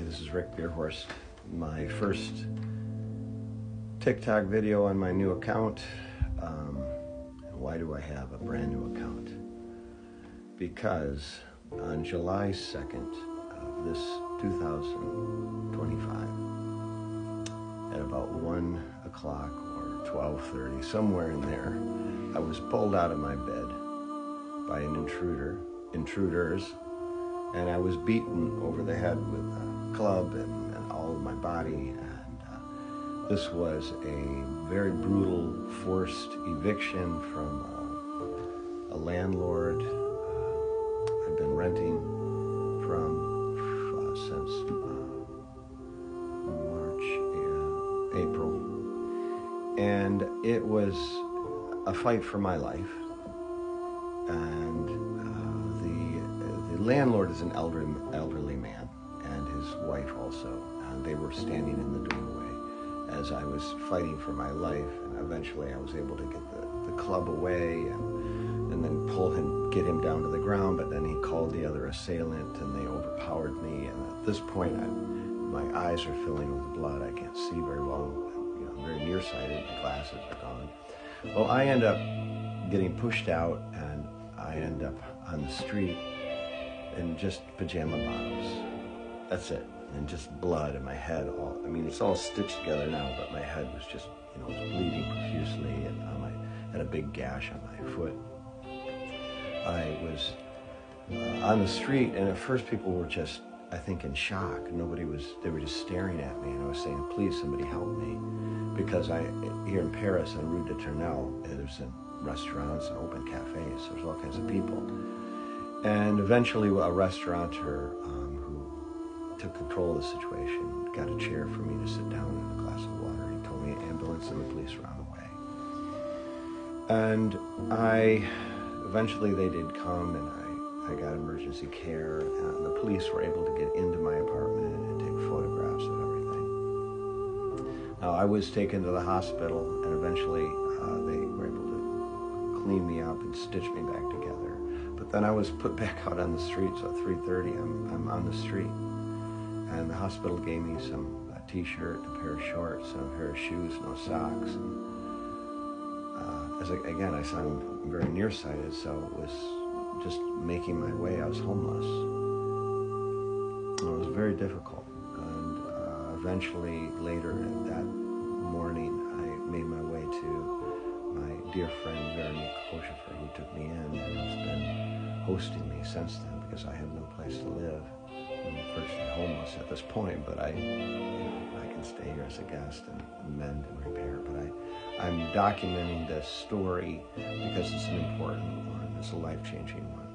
Hi, this is Rick Beerhorst. My first TikTok video on my new account. Why do I have a brand new account? Because on July 2nd of this 2025, at about 1 o'clock or 12:30, somewhere in there, I was pulled out of my bed by an intruders, and I was beaten over the head with a club and all of my body. And this was a very brutal, forced eviction from a landlord I've been renting from since April. And it was a fight for my life. And the landlord is an elderly man, and his wife also. And they were standing in the doorway as I was fighting for my life. And eventually I was able to get the club away and then get him down to the ground. But then he called the other assailant, and they overpowered me. And at this point, my eyes are filling with blood. I can't see very well. I'm very nearsighted. My glasses are gone. Well, I end up getting pushed out, and I end up on the street in just pajama bottoms. That's it. And just blood in my head. It's all stitched together now, but my head was just, was bleeding profusely, and I had a big gash on my foot. I was on the street, and at first people were just, I think, in shock. They were just staring at me, and I was saying, please, somebody help me. Because here in Paris, on Rue de Tournelle, there's restaurants and open cafes. There's all kinds of people. And eventually a restaurateur who took control of the situation got a chair for me to sit down and a glass of water. He told me an ambulance and the police were on the way. And eventually they did come, and I got emergency care, and the police were able to get into my apartment and take photographs of everything. Now, I was taken to the hospital, and eventually they were able to clean me up and stitch me back together. But then I was put back out on the street, so at 3:30 I'm on the street. And the hospital gave me a t-shirt, a pair of shorts, and a pair of shoes, no socks. And I sound very nearsighted, so it was just making my way. I was homeless. It was very difficult. And eventually, later that morning, I made my way to my dear friend, Veronique Kochefer, who took me in and has been hosting me since then, because I have no place to live. I'm virtually homeless at this point, but I can stay here as a guest and mend and repair. But I'm documenting this story because it's an important one. It's a life-changing one.